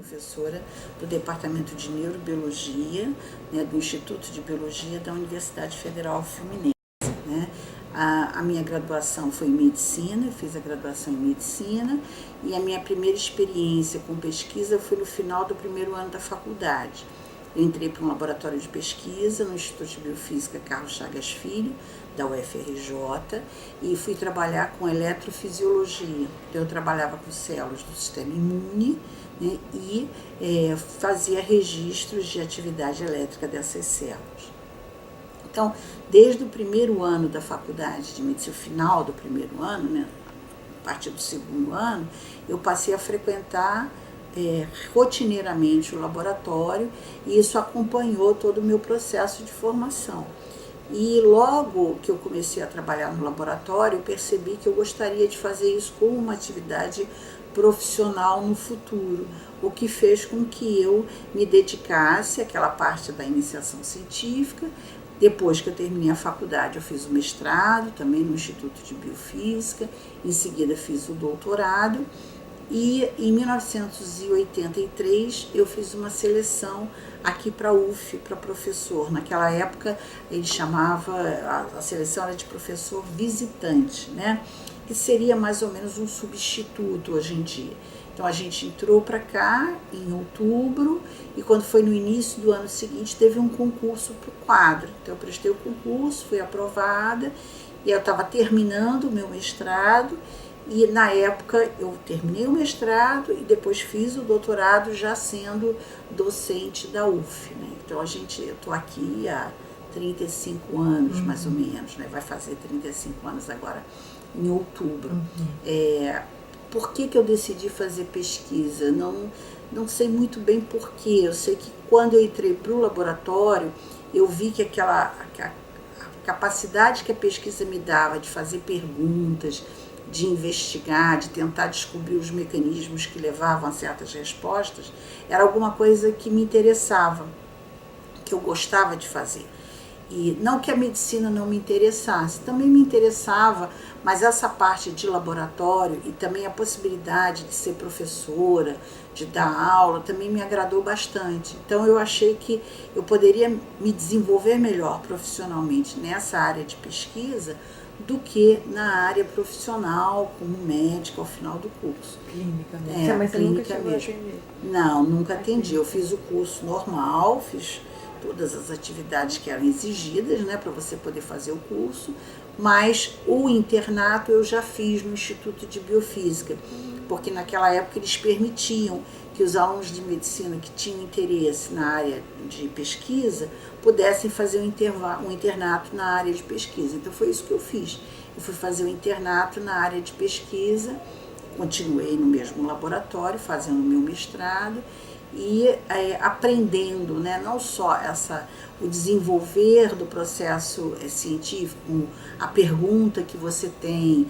professora do Departamento de Neurobiologia, né, do Instituto de Biologia da Universidade Federal Fluminense, né. A minha graduação foi em Medicina, eu fiz a graduação em Medicina, e a minha primeira experiência com pesquisa foi no final do primeiro ano da faculdade. Eu entrei para um laboratório de pesquisa no Instituto de Biofísica Carlos Chagas Filho, da UFRJ, e fui trabalhar com eletrofisiologia. Eu trabalhava com células do sistema imune, né, e fazia registros de atividade elétrica dessas células. Então, desde o primeiro ano da faculdade de medicina, o final do primeiro ano, né, a partir do segundo ano, eu passei a frequentar rotineiramente o laboratório, e isso acompanhou todo o meu processo de formação. E logo que eu comecei a trabalhar no laboratório, eu percebi que eu gostaria de fazer isso como uma atividade profissional no futuro, o que fez com que eu me dedicasse àquela parte da iniciação científica. Depois que eu terminei a faculdade, eu fiz o mestrado também no Instituto de Biofísica, em seguida fiz o doutorado, e em 1983 eu fiz uma seleção aqui para a UF, para professor. Naquela época ele chamava, a seleção era de professor visitante, né? Que seria mais ou menos um substituto hoje em dia. Então a gente entrou para cá em outubro, e quando foi no início do ano seguinte teve um concurso para o quadro. Então eu prestei o concurso, fui aprovada, e eu estava terminando o meu mestrado, e na época eu terminei o mestrado e depois fiz o doutorado já sendo docente da UF, né? Então eu estou aqui há 35 anos, mais ou menos, né? Vai fazer 35 anos agora em outubro. Por que eu decidi fazer pesquisa? Não sei muito bem porquê. Eu sei que quando eu entrei para o laboratório, eu vi que a capacidade que a pesquisa me dava de fazer perguntas, de investigar, de tentar descobrir os mecanismos que levavam a certas respostas, era alguma coisa que me interessava, que eu gostava de fazer. E não que a medicina não me interessasse, também me interessava, mas essa parte de laboratório e também a possibilidade de ser professora, de dar aula, também me agradou bastante. Então eu achei que eu poderia me desenvolver melhor profissionalmente nessa área de pesquisa do que na área profissional, como médica ao final do curso. Clínica mesmo. Mas você nunca chegou a atender? Não, nunca atendi. Eu fiz o curso normal, fiz todas as atividades que eram exigidas, né, para você poder fazer o curso, mas o internato eu já fiz no Instituto de Biofísica, porque naquela época eles permitiam que os alunos de medicina que tinham interesse na área de pesquisa pudessem fazer um internato na área de pesquisa. Então foi isso que eu fiz. Eu fui fazer o internato na área de pesquisa, continuei no mesmo laboratório, fazendo o meu mestrado, e aprendendo, né, não só o desenvolver do processo científico, a pergunta que você tem,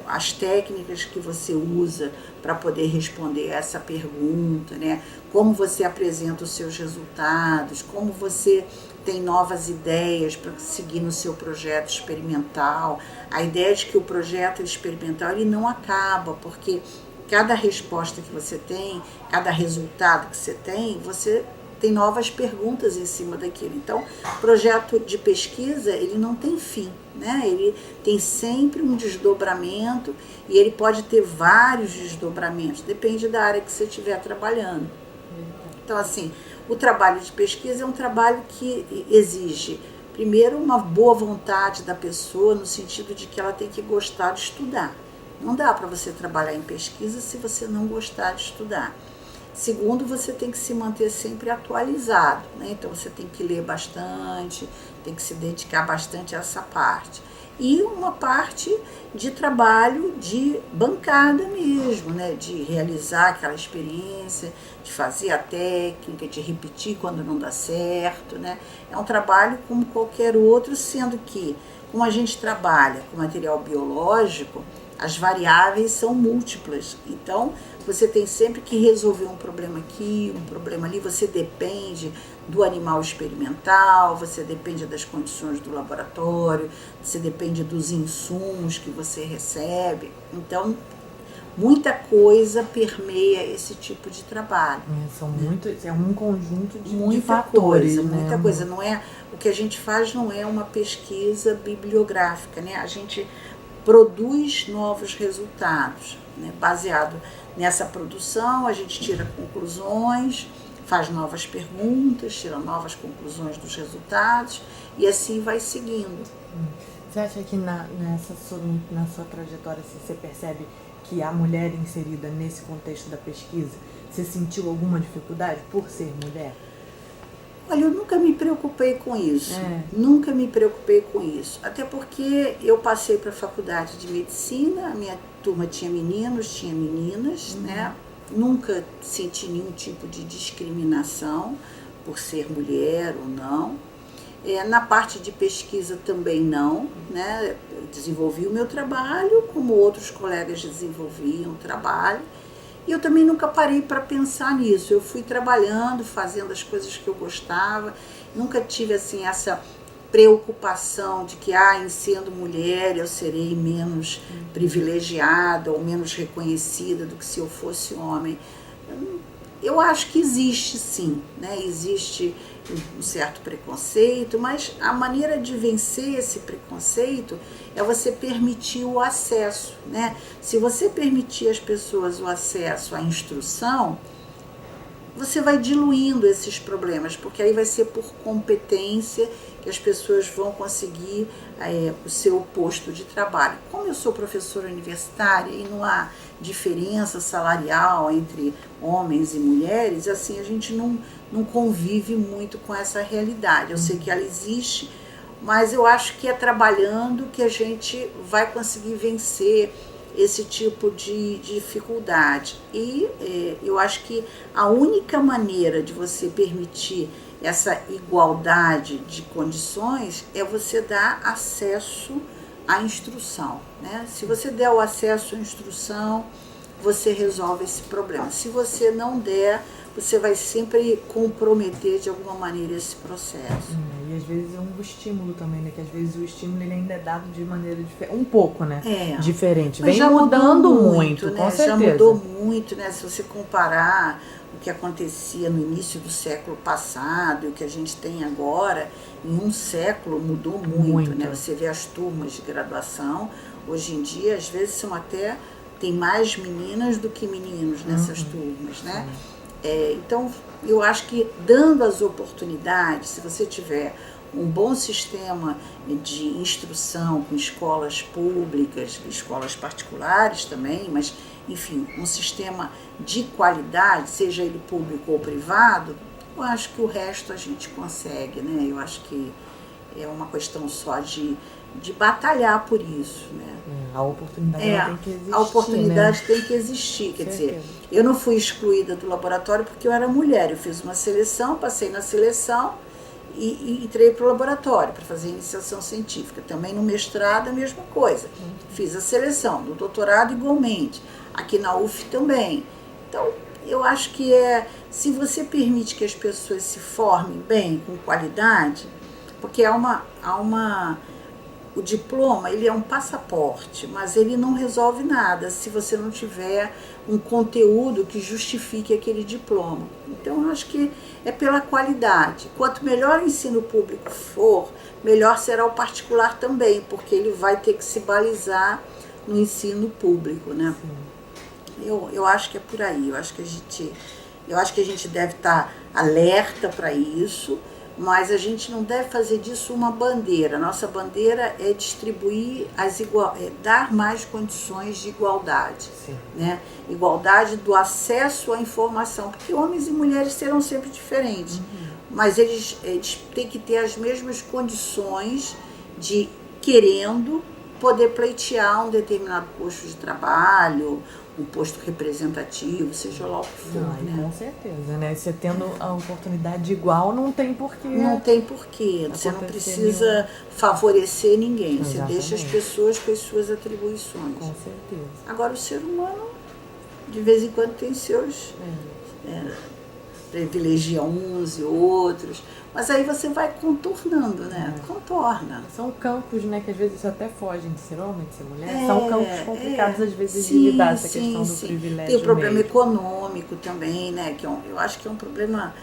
as técnicas que você usa para poder responder essa pergunta, né, como você apresenta os seus resultados, como você tem novas ideias para seguir no seu projeto experimental. A ideia de que o projeto experimental ele não acaba, porque cada resposta que você tem, cada resultado que você tem novas perguntas em cima daquilo. Então, o projeto de pesquisa, ele não tem fim, né? Ele tem sempre um desdobramento, e ele pode ter vários desdobramentos, depende da área que você estiver trabalhando. Então, assim, o trabalho de pesquisa é um trabalho que exige, primeiro, uma boa vontade da pessoa, no sentido de que ela tem que gostar de estudar. Não dá para você trabalhar em pesquisa se você não gostar de estudar. Segundo, você tem que se manter sempre atualizado, né? Então você tem que ler bastante, tem que se dedicar bastante a essa parte. E uma parte de trabalho de bancada mesmo, né? De realizar aquela experiência, de fazer a técnica, de repetir quando não dá certo, né? É um trabalho como qualquer outro, sendo que, como a gente trabalha com material biológico, as variáveis são múltiplas. Então, você tem sempre que resolver um problema aqui, um problema ali. Você depende do animal experimental, você depende das condições do laboratório, você depende dos insumos que você recebe. Então, muita coisa permeia esse tipo de trabalho. É um conjunto de muita fatores, coisa, né? Muita coisa. Não é, o que a gente faz não é uma pesquisa bibliográfica, né? A gente produz novos resultados, né? Baseado nessa produção, a gente tira conclusões, faz novas perguntas, tira novas conclusões dos resultados e assim vai seguindo. Você acha que na sua trajetória você percebe que a mulher inserida nesse contexto da pesquisa, você sentiu alguma dificuldade por ser mulher? Olha, eu nunca me preocupei com isso, nunca me preocupei com isso, até porque eu passei para a faculdade de medicina, a minha turma tinha meninos, tinha meninas, né? Nunca senti nenhum tipo de discriminação por ser mulher ou não. Na parte de pesquisa também não, né? Eu desenvolvi o meu trabalho como outros colegas desenvolviam o trabalho. E eu também nunca parei para pensar nisso. Eu fui trabalhando, fazendo as coisas que eu gostava. Nunca tive assim essa preocupação de que em sendo mulher eu serei menos privilegiada ou menos reconhecida do que se eu fosse homem. Eu acho que existe sim, né? Existe um certo preconceito, mas a maneira de vencer esse preconceito é você permitir o acesso, né? Se você permitir às pessoas o acesso à instrução, você vai diluindo esses problemas, porque aí vai ser por competência que as pessoas vão conseguir o seu posto de trabalho. Como eu sou professora universitária e não há diferença salarial entre homens e mulheres, assim, a gente não convive muito com essa realidade. Eu sei que ela existe, mas eu acho que é trabalhando que a gente vai conseguir vencer esse tipo de dificuldade. E eu acho que a única maneira de você permitir essa igualdade de condições é você dar acesso à instrução, né? Se você der o acesso à instrução, você resolve esse problema. Se você não der, você vai sempre comprometer de alguma maneira esse processo. E às vezes é um estímulo também, né? Que às vezes o estímulo ele ainda é dado de maneira diferente, um pouco, né? Diferente. Mas vem já mudando muito, né? Com certeza. Já mudou muito, né? Se você comparar o que acontecia no início do século passado e o que a gente tem agora, em um século mudou muito, né? Você vê as turmas de graduação, hoje em dia, às vezes tem mais meninas do que meninos nessas turmas, né? Então, eu acho que dando as oportunidades, se você tiver um bom sistema de instrução com escolas públicas, escolas particulares também, mas, enfim, um sistema de qualidade, seja ele público ou privado, eu acho que o resto a gente consegue, né? Eu acho que é uma questão só de batalhar por isso, né? A oportunidade tem que existir. A oportunidade tem que existir, quer dizer, eu não fui excluída do laboratório porque eu era mulher, eu fiz uma seleção, passei na seleção e entrei para o laboratório para fazer iniciação científica. Também no mestrado a mesma coisa, fiz a seleção, no doutorado igualmente, aqui na UF também. Então, eu acho que se você permite que as pessoas se formem bem, com qualidade, porque o diploma, ele é um passaporte, mas ele não resolve nada se você não tiver um conteúdo que justifique aquele diploma. Então, eu acho que é pela qualidade. Quanto melhor o ensino público for, melhor será o particular também, porque ele vai ter que se balizar no ensino público, né? Eu acho que é por aí. Eu acho que a gente deve estar alerta para isso, mas a gente não deve fazer disso uma bandeira. Nossa bandeira é distribuir dar mais condições de igualdade, né? Igualdade do acesso à informação, porque homens e mulheres serão sempre diferentes, mas eles têm que ter as mesmas condições de, querendo, poder pleitear um determinado posto de trabalho, um posto representativo, seja lá o que for, né? Com certeza, né? Você tendo a oportunidade igual, não tem porquê. Não tem porquê. Você não precisa favorecer ninguém. Exatamente. Você deixa as pessoas com as suas atribuições. Com certeza. Agora, o ser humano, de vez em quando, tem seus privilegia uns e outros, mas aí você vai contornando, né? Contorna. São campos, né, que às vezes até fogem de ser homem, de ser mulher. São campos complicados, às vezes, sim, de lidar essa sim, questão do sim. privilégio. Tem o problema mesmo. econômico também, né? Que eu acho que é um problema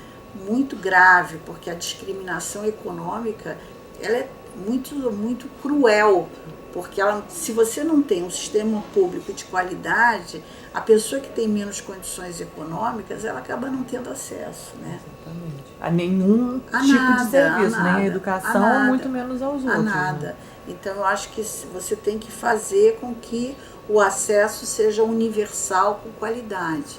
muito grave, porque a discriminação econômica, ela é muito, muito cruel, porque se você não tem um sistema público de qualidade, a pessoa que tem menos condições econômicas, ela acaba não tendo acesso, né? Exatamente. A nenhum A tipo nada, de serviço, a nem a nada, educação, a nada, muito menos aos a outros. nada. Né? Então eu acho que você tem que fazer com que o acesso seja universal com qualidade.